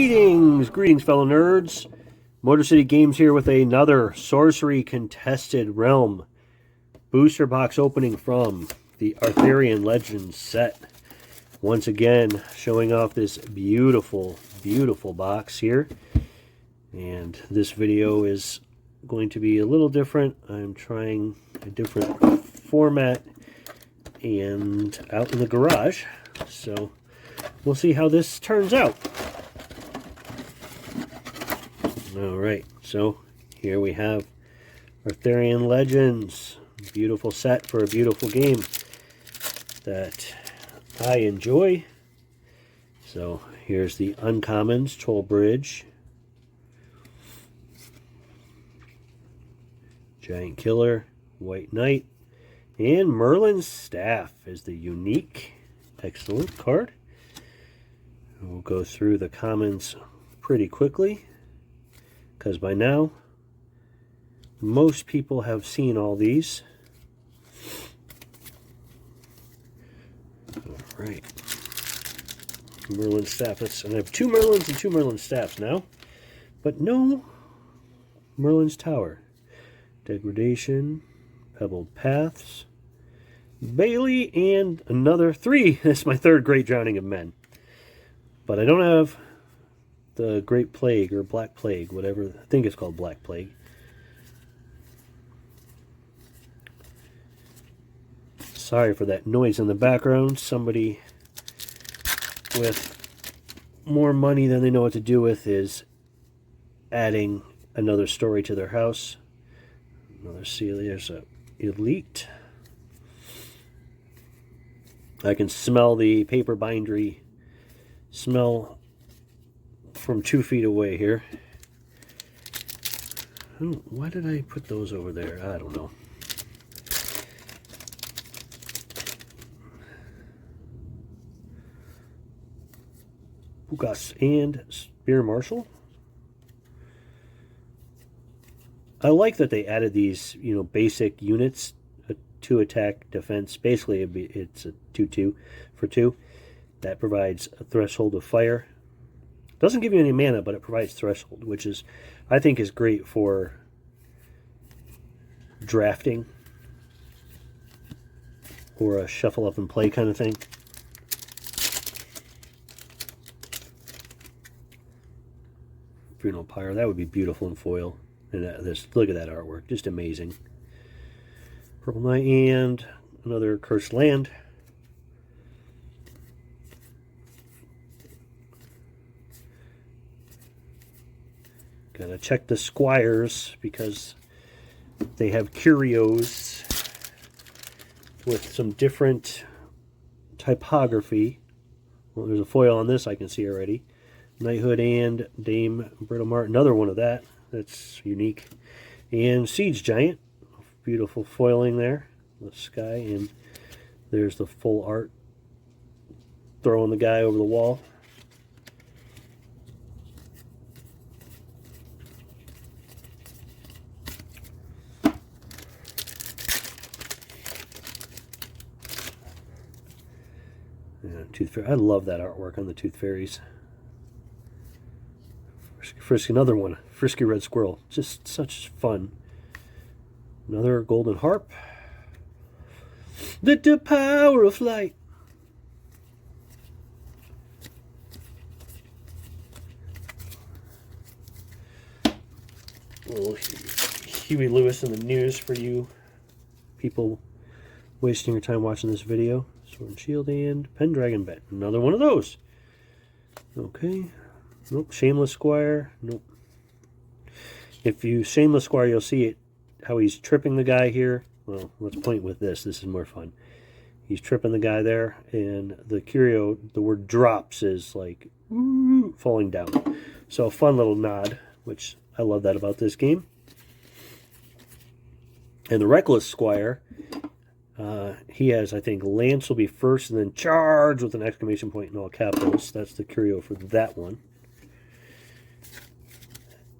Greetings, fellow nerds. Motor City Games here with another Sorcery Contested Realm booster box opening from the Arthurian Legends set. Once again, showing off this beautiful, beautiful box here. And this video is going to be a little different. I'm trying a different format and out in the garage. So we'll see how this turns out. Alright, so here we have Arthurian Legends. Beautiful set for a beautiful game that I enjoy. So here's the uncommons: Troll Bridge, Giant Killer, White Knight, and Merlin's Staff is the unique. Excellent card. We'll go through the commons pretty quickly, because by now most people have seen all these. Alright. Merlin's Staff. And I have two Merlins and two Merlin Staffs now, but no Merlin's Tower. Degradation, Pebbled Paths, Bailey, and another three. That's my third Great Drowning of Men. But I don't have the Great Plague or Black Plague, whatever. I think it's called Black Plague. Sorry for that noise in the background. Somebody with more money than they know what to do with is adding another story to their house. Another seal. There's a Elite. I can smell the paper bindery smell from 2 feet away here. Why did I put those over there? I don't know. Bukas and Spear Marshal. I like that they added these, basic units to attack, defense. Basically, it's a 2/2 for 2. That provides a threshold of fire. Doesn't give you any mana, but it provides threshold, which is, I think, is great for drafting or a shuffle up and play kind of thing. Funeral Pyre, that would be beautiful in foil. And look at that artwork, just amazing. Purple Knight and another Cursed Land. Gotta check the squires because they have curios with some different typography. Well, there's a foil on this I can see already. Knighthood and Dame Britomart, another one of that. That's unique. And Siege Giant, beautiful foiling there. The sky, and there's the full art throwing the guy over the wall. Yeah, Tooth Fairy. I love that artwork on the Tooth Fairies. Frisky, another one. Frisky Red Squirrel. Just such fun. Another Golden Harp. The power of flight. Little Huey Lewis in the news for you people wasting your time watching this video. Sword and Shield and Pendragon Bet. Another one of those. Okay. Nope. Shameless Squire. Nope. If you Shameless Squire, you'll see it, how he's tripping the guy here. Well, let's point with this. This is more fun. He's tripping the guy there, and the curio, the word drops is like falling down. So a fun little nod, which I love that about this game. And the Reckless Squire, he has, I think, Lance will be first, and then Charge with an exclamation point in all capitals. That's the curio for that one.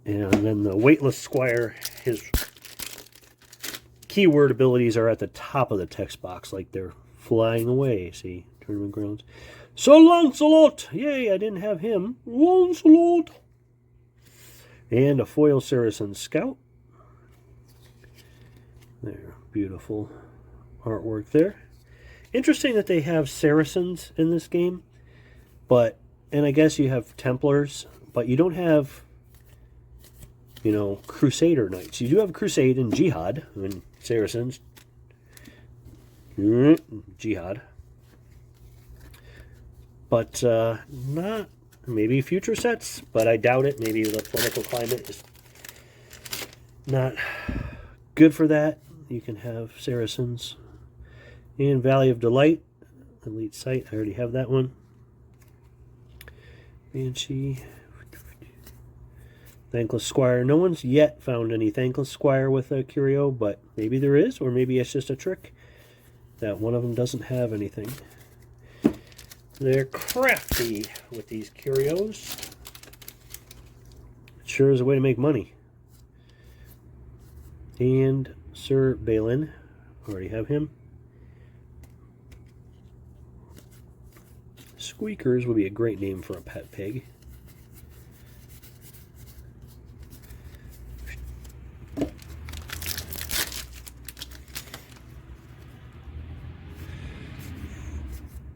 And then the Weightless Squire, his keyword abilities are at the top of the text box, like they're flying away. See, Tournament Grounds. Sir Lancelot! Yay, I didn't have him. Lancelot! And a foil Saracen Scout. There, beautiful artwork there. Interesting that they have Saracens in this game, but, and I guess you have Templars, but you don't have, you know, Crusader Knights. You do have Crusade and Jihad, and Saracens. Jihad. But not, maybe future sets, but I doubt it. Maybe the political climate is not good for that. You can have Saracens. And Valley of Delight, Elite Sight, I already have that one. Banshee. Thankless Squire. No one's yet found any Thankless Squire with a curio, but maybe there is, or maybe it's just a trick that one of them doesn't have anything. They're crafty with these curios. It sure is a way to make money. And Sir Balin, already have him. Squeakers would be a great name for a pet pig.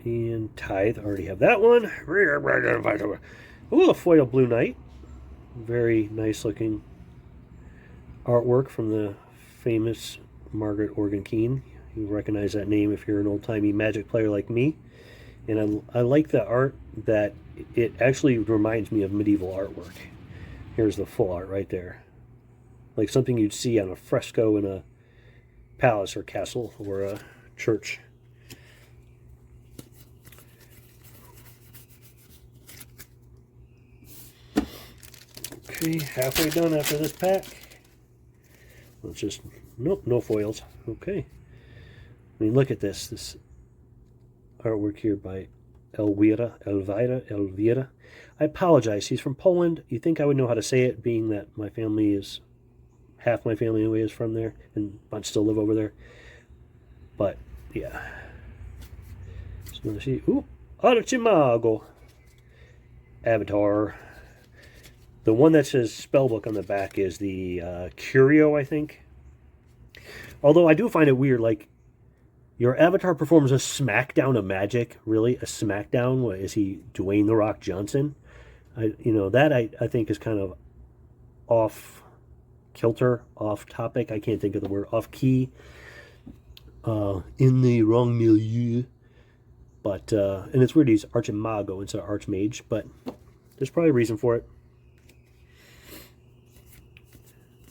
And Tithe, already have that one. Oh, a foil Blue Knight. Very nice looking artwork from the famous Margaret Organ Keene. You recognize that name if you're an old-timey Magic player like me. And I like the art that it actually reminds me of medieval artwork. Here's the full art right there. Like something you'd see on a fresco in a palace or castle or a church. Okay, halfway done after this pack. Let's just, nope, no foils. Okay. I mean, look at this artwork here by Elvira. I apologize, he's from Poland. You think I would know how to say it, being that my family is, half my family anyway is from there, and I still live over there. But, yeah. So let's see, ooh, Archimago. Avatar. The one that says spellbook on the back is the Curio, I think. Although I do find it weird, like, your avatar performs a smackdown of magic. Really? A smackdown? What, is he Dwayne "The Rock" Johnson? You know, that I think is kind of off kilter, off topic. I can't think of the word. Off key. In the wrong milieu. But, and it's weird he's Archimago instead of Archmage, but there's probably a reason for it.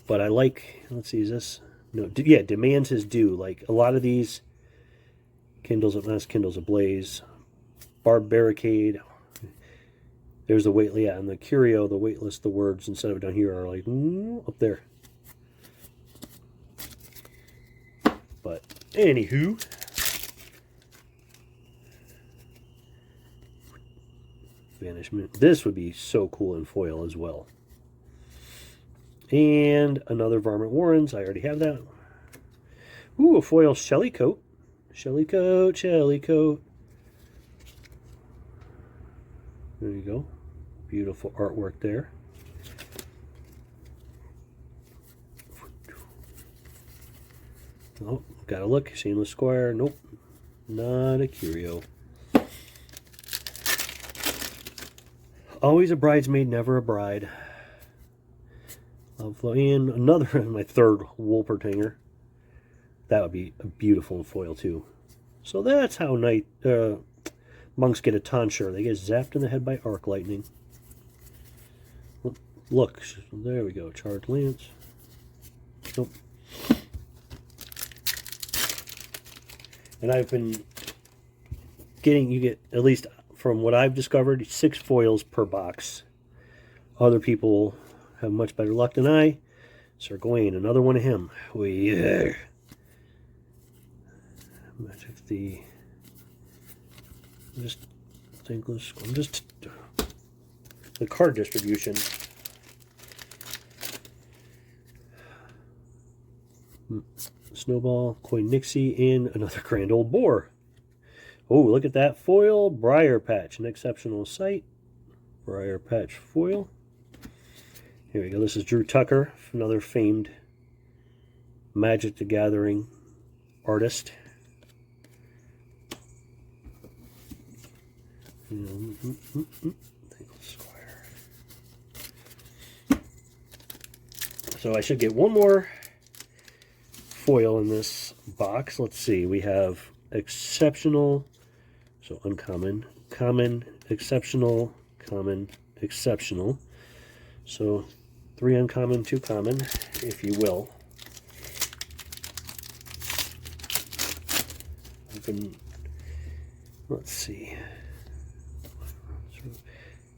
But I like, let's see, is this? No, yeah, demands his due. Like, a lot of these Kindles Ablaze, Barb Barricade. There's the weight, yeah, and the Curio, the weightless, the words instead of down here are like up there. But anywho, Vanishment. This would be so cool in foil as well. And another Varmint Warrens. I already have that. Ooh, a foil Shelly Coat. Shelly Coat, Shelly Coat. There you go. Beautiful artwork there. Oh, gotta look. Shameless Squire. Nope. Not a curio. Always a bridesmaid, never a bride. And another, my third Wolpertinger. That would be a beautiful foil too. So that's how monks get a tonsure. They get zapped in the head by arc lightning. Look, there we go. Charged lance. Nope. And I've been getting, you get, at least from what I've discovered, 6 foils per box. Other people have much better luck than I. Sir Gawain, another one of him. Yeah. Magic the. I'm just the card distribution. Snowball, Coin Nixie, and another Grand Old Boar. Oh, look at that foil. Briar Patch, an exceptional sight. Briar Patch foil. Here we go. This is Drew Tucker, another famed Magic the Gathering artist. So I should get one more foil in this box. Let's see. We have exceptional, so uncommon, common, exceptional, common, exceptional. So 3 uncommon, 2 common, if you will. Open. Let's see.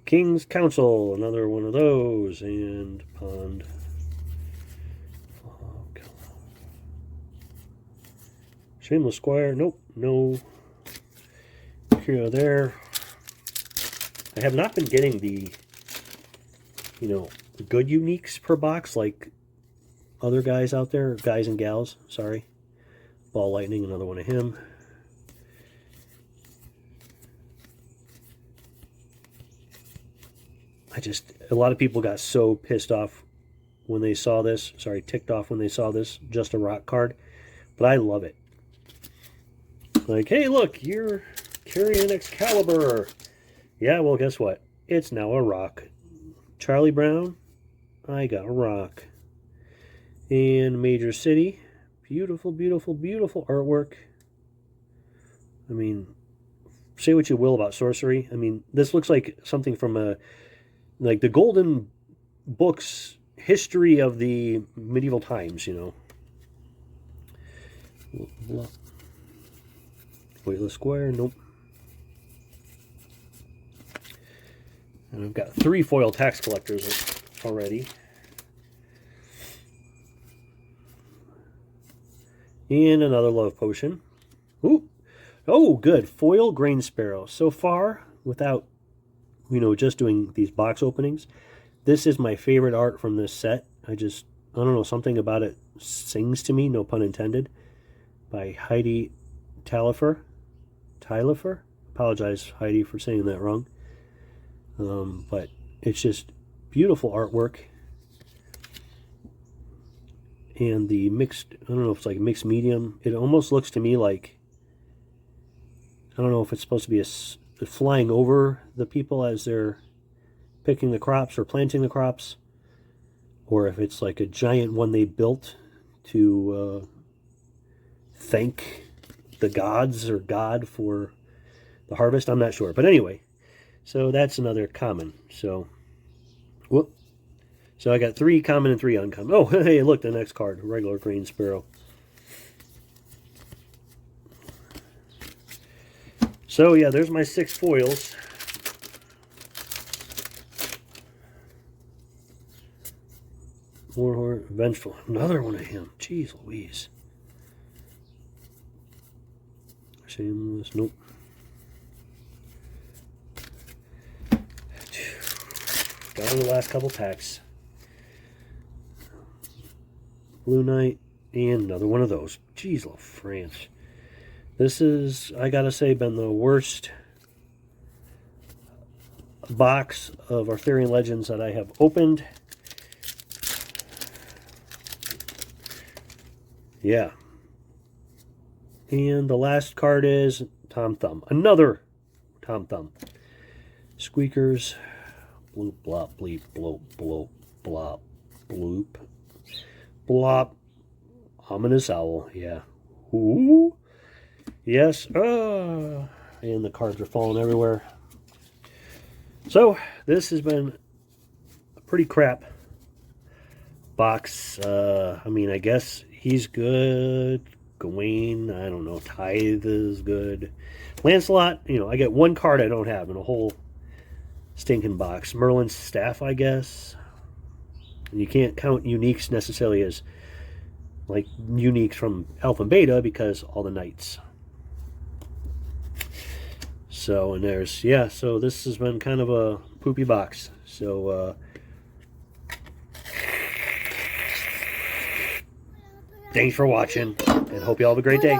King's Council, another one of those, and Pond. Shameless Squire, nope, no hero there. I have not been getting the, good uniques per box like other guys out there, guys and gals, sorry. Ball Lightning, another one of him. A lot of people got so pissed off when they saw this, ticked off when they saw this, just a rock card, but I love it. Like, hey, look, you're carrying an Excalibur. Yeah, well, guess what? It's now a rock. Charlie Brown, I got a rock. And Major City, beautiful, beautiful, beautiful artwork. I mean, say what you will about Sorcery. I mean, this looks like something from like the Golden Books history of the medieval times, Weightless Square, nope. And I've got 3 foil tax collectors already. And another Love Potion. Ooh. Oh, good. Foil Grain Sparrow. So far, without, just doing these box openings, this is my favorite art from this set. I don't know, something about it sings to me, no pun intended, by Heidi Talifer. Apologize, Heidi, for saying that wrong. But it's just beautiful artwork. And the mixed, I don't know if it's like mixed medium. It almost looks to me like, I don't know if it's supposed to be flying over the people as they're picking the crops or planting the crops, or if it's like a giant one they built to thank the gods or God for the harvest. I'm not sure, but anyway, so that's another common. So I got 3 common and 3 uncommon. Oh, hey, look, the next card, regular Green Sparrow. So yeah, there's my 6 foils. Warhorse, Vengeful, another one of him. Jeez Louise. Shameless, nope. Got on the last couple packs. Blue Knight, and another one of those. Jeez, France. This is, I gotta say, been the worst box of Arthurian Legends that I have opened. Yeah. And the last card is Tom Thumb. Another Tom Thumb. Squeakers. Bloop, blop, bleep, bloop, bloop, blop, bloop. Blop. Ominous Owl. Yeah. Ooh. Yes. And the cards are falling everywhere. So, this has been a pretty crap box. I mean, I guess he's good. Gawain, I don't know. Tithe is good. Lancelot, I get 1 card I don't have in a whole stinking box. Merlin's Staff, I guess. And you can't count uniques necessarily as like uniques from Alpha and Beta because all the knights. So, and there's, yeah, so this has been kind of a poopy box. So, thanks for watching, and hope you all have a great day.